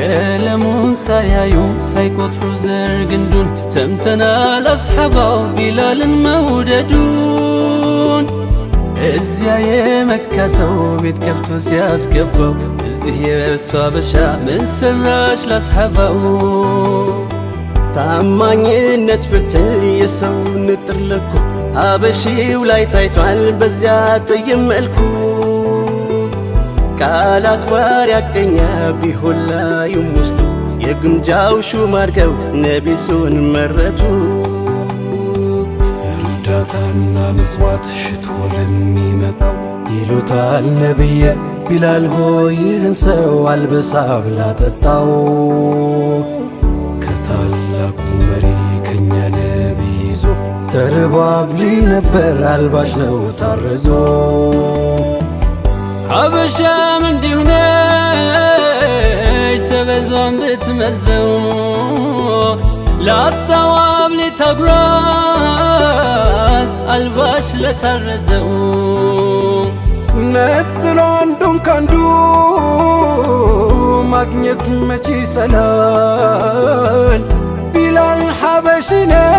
ቀለሙን ሳያዩ ሳይቆጥሩ ዘር ግንዱን ሰምተናል አስሐባው ቢላልን መውደዱን እዚያ የመካ ሰው ቤት ከፍቶ ሲያስገባው እዚህ የእሷ በሻ ምን ሰራሽ ላስሐባው ታማኝነት ፍትል የሰው ንጥር ለኩ አበሺው ላይ ታይቷል በዚያ ጥይም መልኩ ቃል አክባር ያገኛ ቢሆን ላዩም ውስጡ የግምጃው ሹም አድርገው ነቢሱን መረጡ እርዳታና ምጽዋት ሽቶ ለሚመጣው ይሉታል ነቢየ ቢላል ሆይ ይህን ሰው አልብሳ ብላ ጠጣው ከታላቁ መሪ ከኛ ነቢይ ይዞ ተርባብሊ ነበር አልባሽ ነው ታረዞ ሀበሻም እንዲሁ ነች ሰበዟን ብትመዘው ላጣው አብሊ ተጉራዝ አልባሽ ለታረዘው ነጥሎ አንዱን ካንዱ ማግኘት መቼ ይሰላል ቢላል ሐበሺ ነው